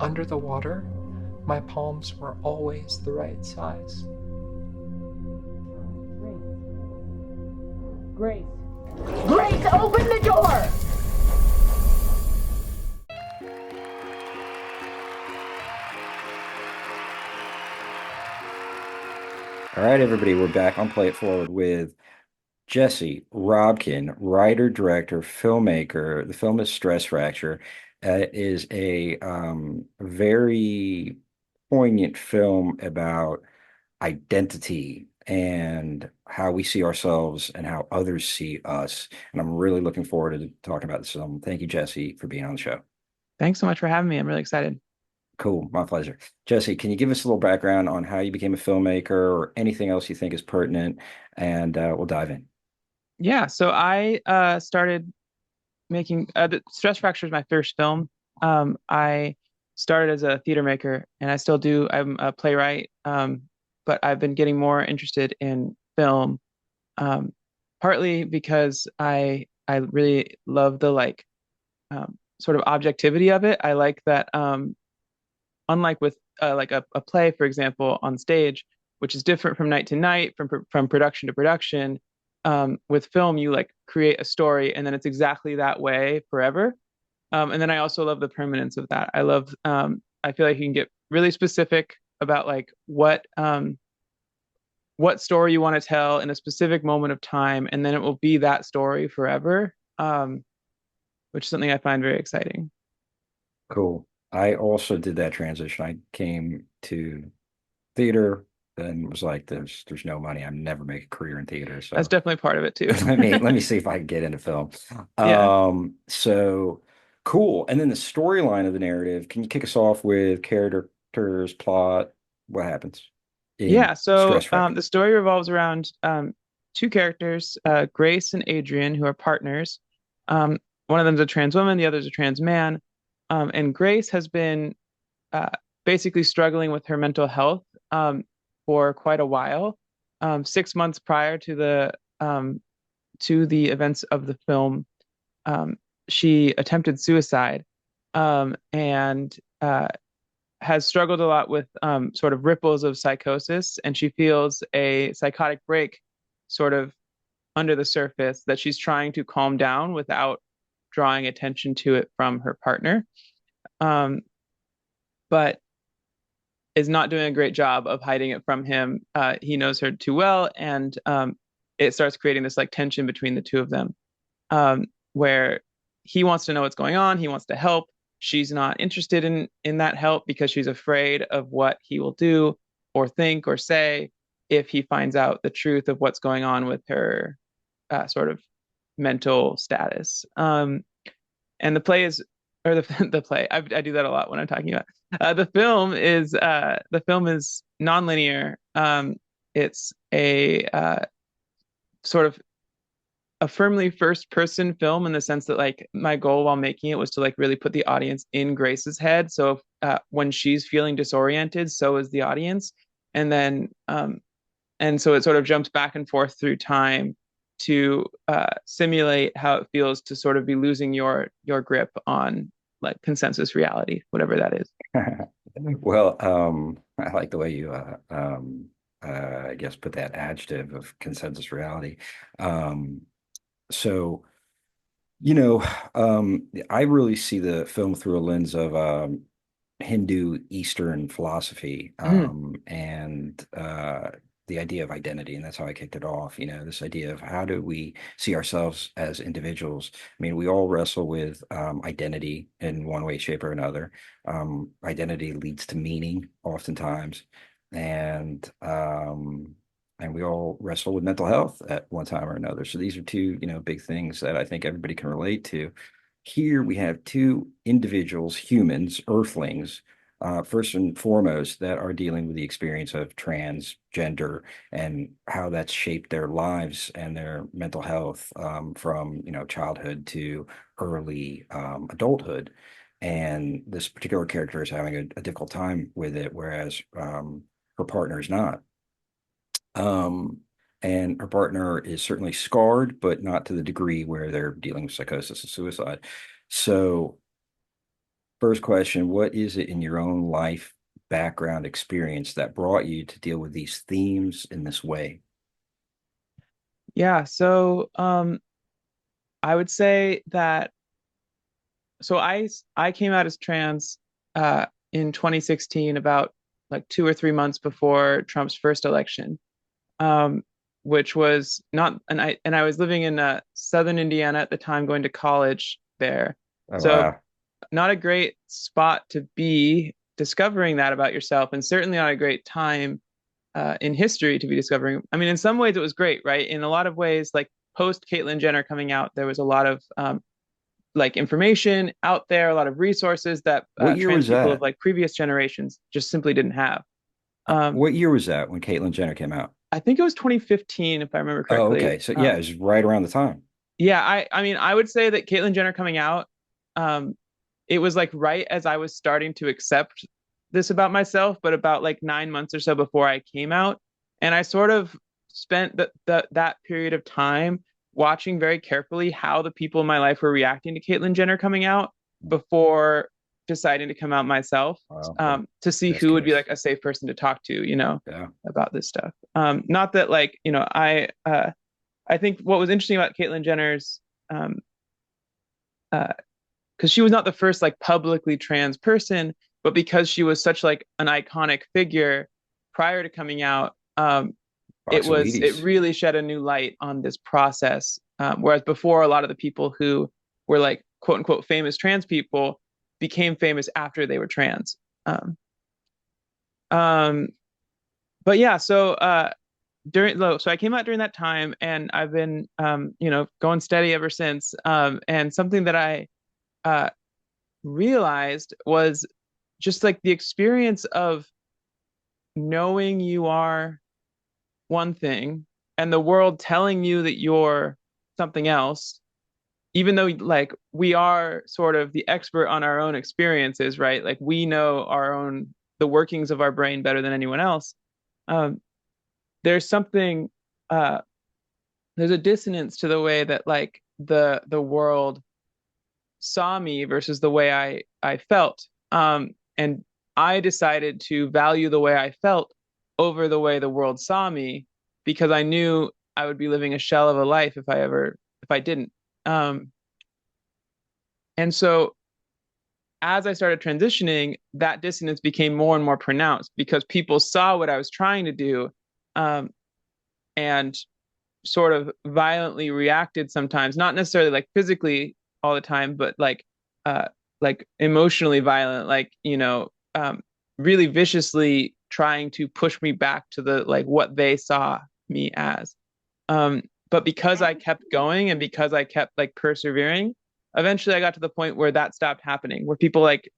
Under the water, my palms were always the right size. Grace. Grace, open the door! All right, everybody, we're back on Play It Forward with Jesse Robkin, writer, director, filmmaker. The film is Stress Fracture. It is a very poignant film about identity and how we see ourselves and how others see us. And I'm really looking forward to talking about this film. Thank you, Jesse, for being on the show. Thanks so much for having me. I'm really excited. Cool, my pleasure. Jesse, can you give us a little background on how you became a filmmaker or anything else you think is pertinent? And we'll dive in. Yeah, so I started making Stress Fracture is my first film. I started as a theater maker, and I still do. I'm a playwright, but I've been getting more interested in film, um, partly because I really love the sort of objectivity of it. I like that, unlike with like a play, for example, on stage, which is different from night to night, from production to production. With film, you like create a story, and then it's exactly that way forever. And then I also love the permanence of that. I feel like you can get really specific about like what story you want to tell in a specific moment of time, and then it will be that story forever. Which is something I find very exciting. Cool. I also did that transition. I came to theater, then was like, there's no money. I'm never make a career in theater. That's So definitely part of it too. let me see if I can get into film. Yeah. So cool. And then the storyline of the narrative, can you kick us off with characters, plot, what happens in Yeah, so Stress Fracture? the story revolves around two characters, Grace and Adrian, who are partners. One of them's a trans woman, the other's a trans man. And Grace has been uh, basically struggling with her mental health for quite a while. 6 months prior to the events of the film, um, she attempted suicide, and has struggled a lot with sort of ripples of psychosis, and she feels a psychotic break sort of under the surface that she's trying to calm down without drawing attention to it from her partner, um, but is not doing a great job of hiding it from him. He knows her too well, and it starts creating this like tension between the two of them, where he wants to know what's going on, he wants to help. She's not interested in that help because she's afraid of what he will do or think or say if he finds out the truth of what's going on with her sort of mental status. And the play is, or the the play. I do that a lot when I'm talking about. The film is nonlinear. It's a sort of a firmly first person film in the sense that like my goal while making it was to like really put the audience in Grace's head. So if, when she's feeling disoriented, so is the audience. And then and so it sort of jumps back and forth through time to simulate how it feels to sort of be losing your grip on like consensus reality, whatever that is. Well, I like the way you I guess put that adjective of consensus reality. Um, so you know, I really see the film through a lens of Hindu Eastern philosophy, Mm, and the idea of identity, and that's how I kicked it off. You know, this idea of how do we see ourselves as individuals? I mean, we all wrestle with identity in one way, shape, or another. Identity leads to meaning, oftentimes, and and we all wrestle with mental health at one time or another. So these are two, big things that I think everybody can relate to. Here we have two individuals, humans, earthlings, first and foremost, that are dealing with the experience of transgender and how that's shaped their lives and their mental health, from childhood to early adulthood. And this particular character is having a difficult time with it, whereas her partner is not. Um, and her partner is certainly scarred, but not to the degree where they're dealing with psychosis and suicide. So first question, what is it in your own life background experience that brought you to deal with these themes in this way? Yeah, so I would say that I came out as trans in 2016, about like 2 or 3 months before Trump's first election, um, which was not and I was living in southern Indiana at the time, going to college there. Oh, So wow. not a great spot to be discovering that about yourself, and certainly not a great time in history to be discovering. I mean, in some ways it was great, right? In a lot of ways, like post Caitlyn Jenner coming out, there was a lot of like information out there, a lot of resources that What year trans was people of that? like previous generations just simply didn't have. Um, What year was that when Caitlyn Jenner came out? I think it was 2015, if I remember Oh, correctly. okay. So yeah, it was right around the time. Yeah, I mean, I would say that Caitlyn Jenner coming out, um, it was like right as I was starting to accept this about myself, but about like 9 months or so before I came out. And I sort of spent that period of time watching very carefully how the people in my life were reacting to Caitlyn Jenner coming out before deciding to come out myself, Wow. to see Test who would be case. like a safe person to talk to, Yeah. about this stuff. Not that like, I think what was interesting about Caitlyn Jenner's um, because she was not the first like publicly trans person, but because she was such like an iconic figure prior to coming out, it Boxoides. really shed a new light on this process. Whereas before, a lot of the people who were like quote unquote famous trans people became famous after they were trans. Um, um, but yeah, so I came out during that time, and I've been going steady ever since. And something that I uh, realized was just like the experience of knowing you are one thing and the world telling you that you're something else, even though like we are sort of the expert on our own experiences, right? Like we know the workings of our brain better than anyone else. Um, there's something uh, there's a dissonance to the way that like the world saw me versus the way I felt. And I decided to value the way I felt over the way the world saw me because I knew I would be living a shell of a life if I didn't. Um, and so as I started transitioning, that dissonance became more and more pronounced because people saw what I was trying to do, um, and sort of violently reacted sometimes, not necessarily like physically all the time, but uh like emotionally violent, like, really viciously trying to push me back to the like what they saw me as. But because I kept going and because I kept like persevering, eventually I got to the point where that stopped happening, where people like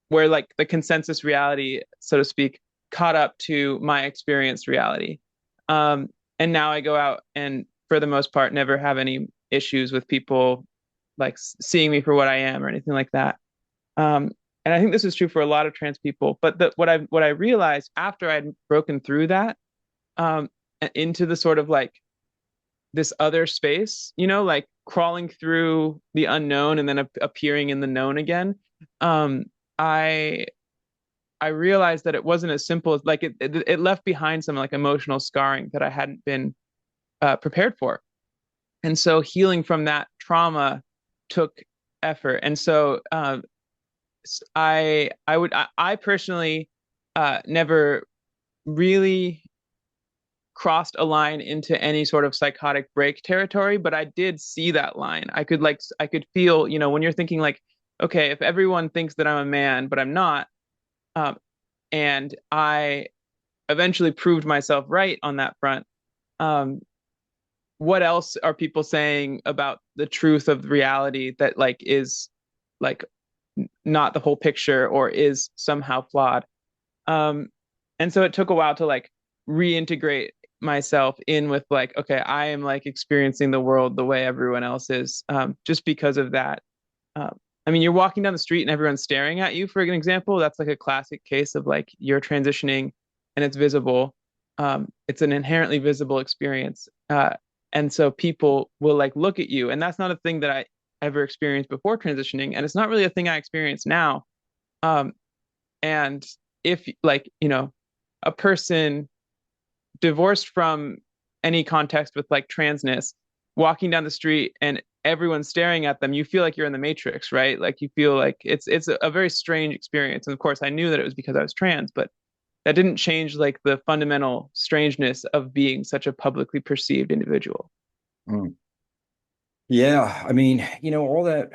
where like the consensus reality, so to speak, caught up to my experienced reality. Um, and now I go out and, for the most part, never have any issues with people like seeing me for what I am or anything like that. Um, and I think this is true for a lot of trans people. But what I realized after I'd broken through that, um, into the sort of like this other space, like crawling through the unknown and then appearing in the known again. Um, I I realized that it wasn't as simple as like it left behind some like emotional scarring that I hadn't been prepared for. And so healing from that trauma took effort. And so I personally never really crossed a line into any sort of psychotic break territory, but I did see that line. I could feel, when you're thinking like, okay, if everyone thinks that I'm a man, but I'm not, um, and I eventually proved myself right on that front. Um, what else are people saying about the truth of reality that like is like not the whole picture or is somehow flawed? Um, and so it took a while to like reintegrate myself in with like, okay, I am like experiencing the world the way everyone else is, just because of that. I mean, you're walking down the street and everyone's staring at you, for an example. That's like a classic case of like you're transitioning and it's visible. It's an inherently visible experience. And so people will like look at you. And that's not a thing that I ever experienced before transitioning. And it's not really a thing I experience now. Um, and if like, a person divorced from any context with like transness, walking down the street and everyone's staring at them, you feel like you're in the Matrix, right? Like you feel like it's a very strange experience. And of course, I knew that it was because I was trans, but that didn't change like the fundamental strangeness of being such a publicly perceived individual. Mm. Yeah, I mean, all that,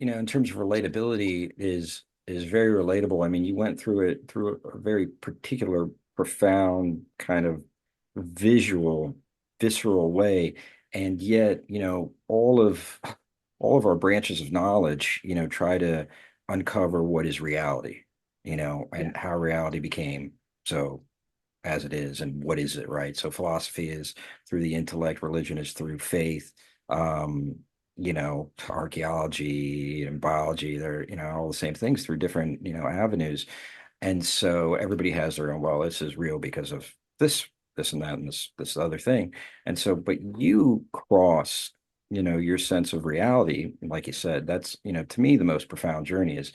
in terms of relatability is very relatable. I mean, you went through it through a very particular, profound kind of visual, visceral way, and yet, all of our branches of knowledge, try to uncover what is reality, Yeah. and how reality became so as it is, and what is it, right? So philosophy is through the intellect, religion is through faith, um, archaeology and biology, they're, all the same things through different, avenues. And so everybody has their own, well, this is real because of this and that, and this other thing. And so, but you cross, your sense of reality, like you said, that's, to me, the most profound journey is,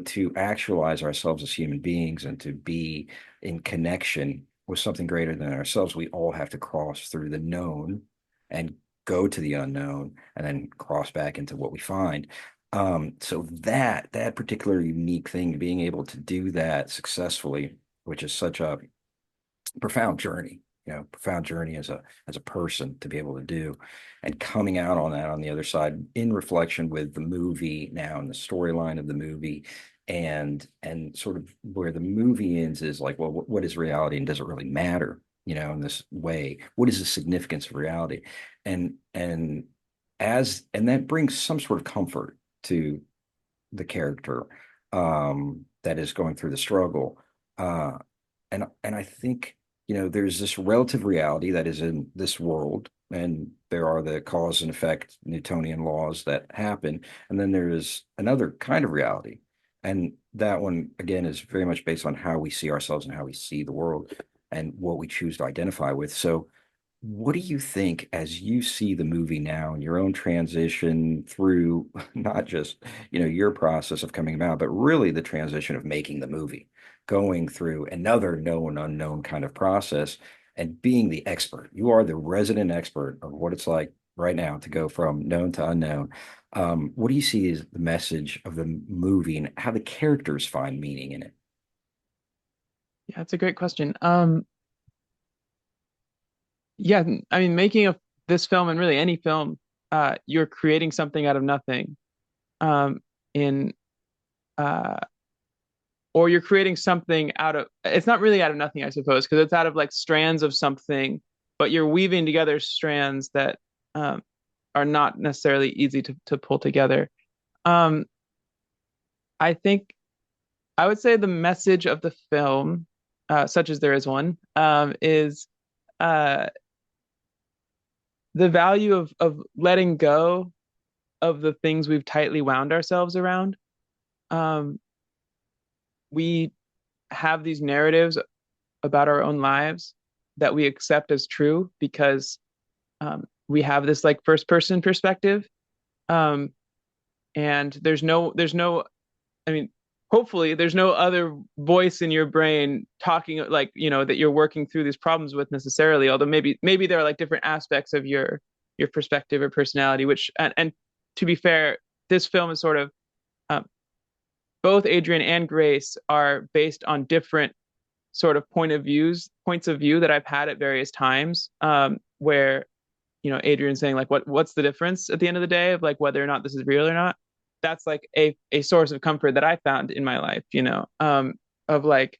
to actualize ourselves as human beings and to be in connection with something greater than ourselves. We all have to cross through the known and go to the unknown and then cross back into what we find. So that particular unique thing, being able to do that successfully, which is such a profound journey, profound journey as a person to be able to do, and coming out on that on the other side in reflection with the movie now and the storyline of the movie, and sort of where the movie ends is like, well, what is reality, and does it really matter? In this way, what is the significance of reality? And and that brings some sort of comfort to the character that is going through the struggle. And I think, there's this relative reality that is in this world, and there are the cause and effect Newtonian laws that happen, and then there is another kind of reality, and that one again is very much based on how we see ourselves and how we see the world and what we choose to identify with. So what do you think as you see the movie now and your own transition through not just, your process of coming about, but really the transition of making the movie, going through another known unknown kind of process and being the expert. You are the resident expert of what it's like right now to go from known to unknown. What do you see as the message of the movie and how the characters find meaning in it? Yeah, that's a great question. Yeah, I mean, making this film and really any film, you're creating something out of nothing, in uh, or you're creating something out of, it's not really out of nothing, I suppose, because it's out of like strands of something, but you're weaving together strands that are not necessarily easy to pull together. Um, I think I would say the message of the film, such as there is one, is uh, the value of letting go of the things we've tightly wound ourselves around. Um, we have these narratives about our own lives that we accept as true because we have this like first person perspective. Um, and there's no, I mean, hopefully there's no other voice in your brain talking like, that you're working through these problems with necessarily, although maybe there are like different aspects of your perspective or personality, which, and to be fair, this film is sort of, um, both Adrian and Grace are based on different sort of points of view that I've had at various times, where, Adrian saying like, what's the difference at the end of the day of like whether or not this is real or not? That's like a source of comfort that I found in my life, of like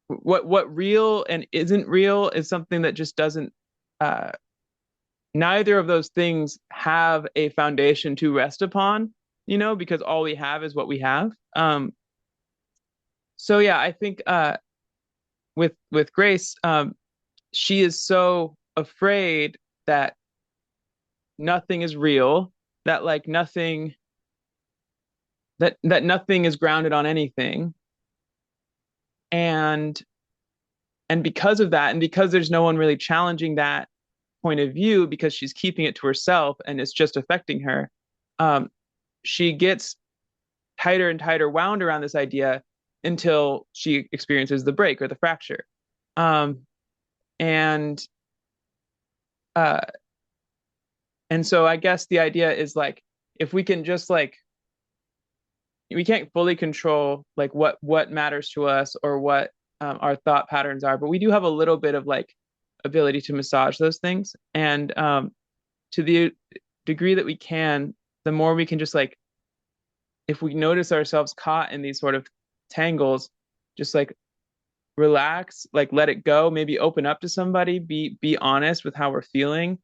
what real and isn't real is something that just doesn't, uh, neither of those things have a foundation to rest upon, because all we have is what we have. So yeah, I think with Grace, she is so afraid that nothing is real, that like nothing that nothing is grounded on anything. And because of that, and because there's no one really challenging that point of view, because she's keeping it to herself and it's just affecting her, um, she gets tighter and tighter wound around this idea until she experiences the break or the fracture. Um, and uh, and so I guess the idea is like if we can just like we can't fully control like what matters to us or what our thought patterns are, but we do have a little bit of like ability to massage those things. And to the degree that we can, the more we can just like if we notice ourselves caught in these sort of tangles, just like relax, like let it go, maybe open up to somebody, be honest with how we're feeling,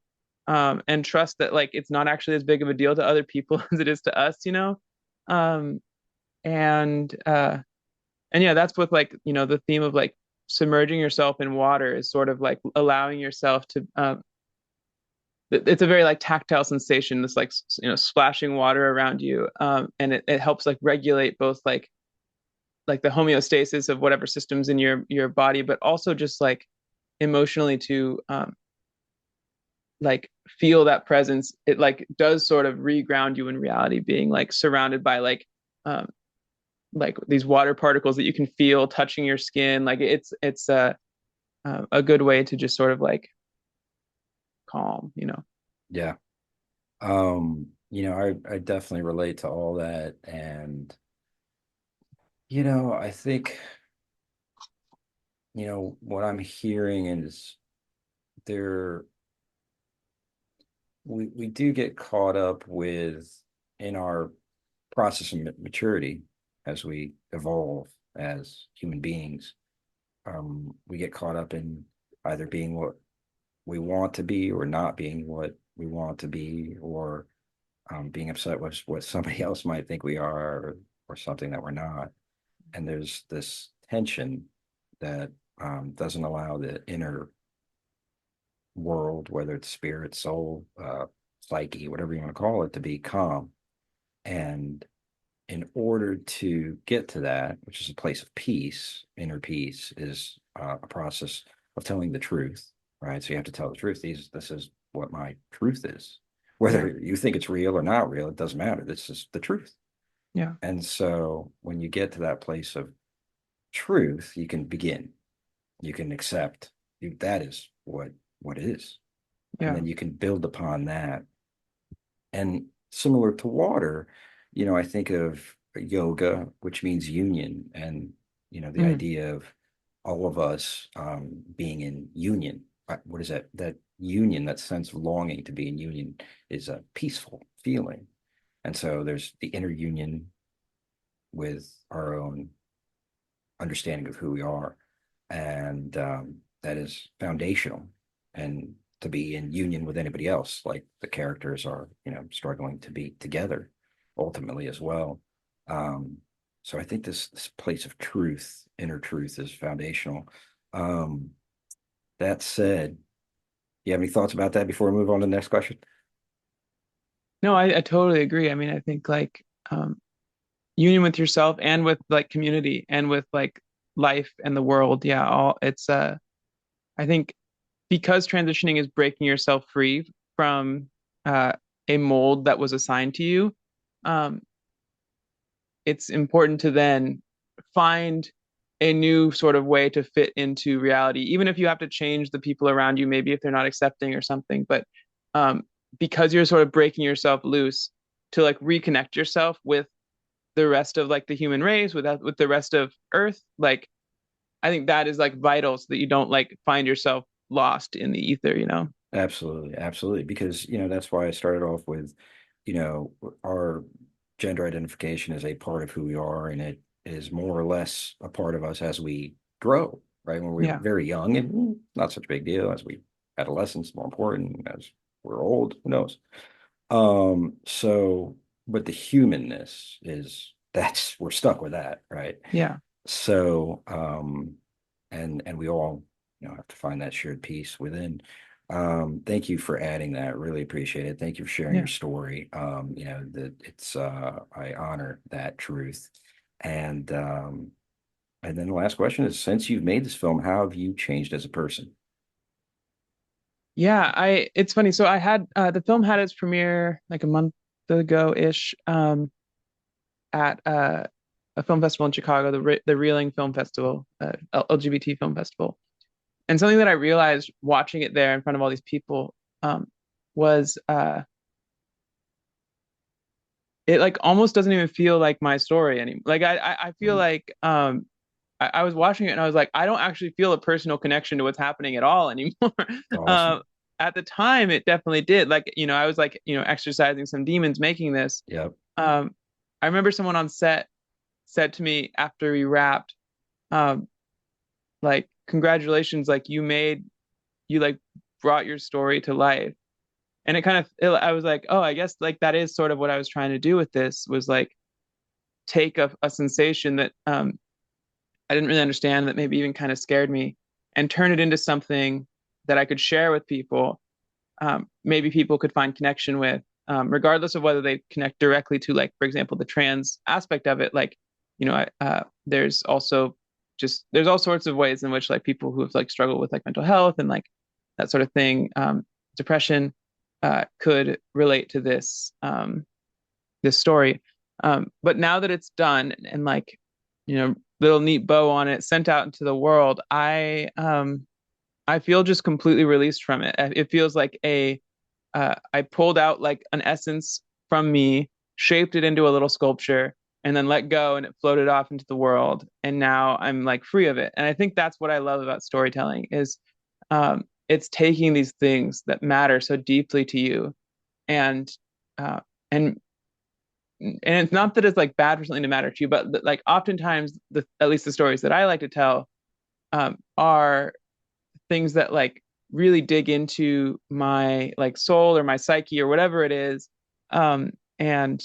and trust that like it's not actually as big of a deal to other people as it is to us, you know. Um, and yeah, that's with like, you know, the theme of like submerging yourself in water is sort of like allowing yourself to it's a very like tactile sensation, this like you know splashing water around you, and it helps like regulate both like the homeostasis of whatever systems in your body, but also just like emotionally to like feel that presence. It like does sort of reground you in reality, being like surrounded by um like these water particles that you can feel touching your skin. Like it's a good way to just sort of like calm, you know. Yeah. I definitely relate to all that. And, I think, what I'm hearing is there we do get caught up with in our process of maturity as we evolve as human beings. We get caught up in either being what we want to be or not being what we want to be, or being upset with what somebody else might think we are, or something that we're not. And there's this tension that doesn't allow the inner world, whether it's spirit, soul, psyche, whatever you want to call it, to be calm. And in order to get to that, which is a place of peace, inner peace, is a process of telling the truth, right? So you have to tell the truth. This is what my truth is. Whether Yeah. you think it's real or not real, it doesn't matter. This is the truth. Yeah. And so when you get to that place of truth, you can begin. You can accept that is what is. And Yeah. then you can build upon that. And similar to water, I think of yoga, which means union, and the Mm. idea of all of us being in union. What is that? That union, that sense of longing to be in union, is a peaceful feeling. And so there's the inner union with our own understanding of who we are, and that is foundational. And to be in union with anybody else, like the characters are, struggling to be together ultimately as well. Um, so I think this place of truth, inner truth, is foundational. Um, that said, you have any thoughts about that before we move on to the next question? No, I totally agree. I mean, I think like union with yourself and with like community and with like life and the world. Yeah, all it's I think because transitioning is breaking yourself free from uh a mold that was assigned to you, um, it's important to then find a new sort of way to fit into reality, even if you have to change the people around you, maybe if they're not accepting or something. But um, because you're sort of breaking yourself loose to like reconnect yourself with the rest of like the human race, with the rest of Earth, like I think that is like vital so that you don't like find yourself lost in the ether, you know? Absolutely, absolutely. Because, that's why I started off with, our gender identification is a part of who we are, and it is more or less a part of us as we grow, right? When we're Yeah, very young, and not such a big deal. As we adolescence, more important. As we're old, who knows? So, but the humanness is that's we're stuck with that, right? yeah, So, and we all, have to find that shared peace within. Thank you for adding that. Really appreciate it. Thank you for sharing your yeah. story. That it's I honor that truth. And and then the last question is, since you've made this film, how have you changed as a person? Yeah, I it's funny. So I had the film had its premiere like a month ago-ish. at a film festival in Chicago, the Reeling Film Festival, LGBT film festival. And something that I realized watching it there in front of all these people was it like almost doesn't even feel like my story anymore. Like I feel like I was watching it and I was like, I don't actually feel a personal connection to what's happening at all anymore. Awesome. At the time, it definitely did. Like, I was like, exercising some demons making this. Yep. I remember someone on set said to me after we wrapped, um, like, congratulations, like you like brought your story to life. And I was like, oh, I guess like that is sort of what I was trying to do with this, was like take a sensation that I didn't really understand, that maybe even kind of scared me, and turn it into something that I could share with people. Maybe people could find connection with, regardless of whether they connect directly to, like, for example, the trans aspect of it. Like, there's also there's all sorts of ways in which like people who have like struggled with like mental health and like that sort of thing, depression, could relate to this story. But now that it's done and like, little neat bow on it, sent out into the world, I feel just completely released from it. It feels like I pulled out like an essence from me, shaped it into a little sculpture, and then let go, and it floated off into the world. And now I'm like free of it. And I think that's what I love about storytelling is it's taking these things that matter so deeply to you, and uh, and and it's not that it's like bad for something to matter to you, but like oftentimes at least the stories that I like to tell are things that like really dig into my like soul or my psyche or whatever it is, and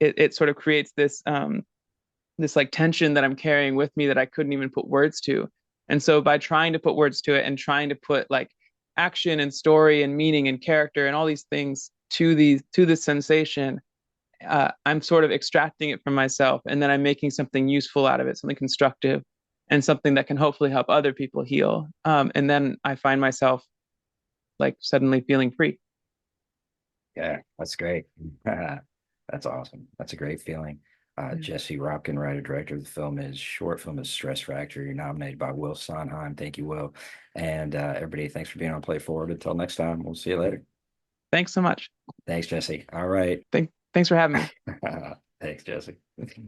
it sort of creates this like tension that I'm carrying with me that I couldn't even put words to. And so by trying to put words to it and trying to put like action and story and meaning and character and all these things to this sensation, I'm sort of extracting it from myself, and then I'm making something useful out of it, something constructive, and something that can hopefully help other people heal. And then I find myself like suddenly feeling free. Yeah, that's great. That's awesome. That's a great feeling. Jesse Robkin, writer director of the film. His short film is Stress Fracture. You're nominated by Will Sondheim. Thank you, Will. And everybody, thanks for being on Play Forward. Until next time, we'll see you later. Thanks so much. Thanks, Jesse. All right. Thanks for having me. Thanks, Jesse.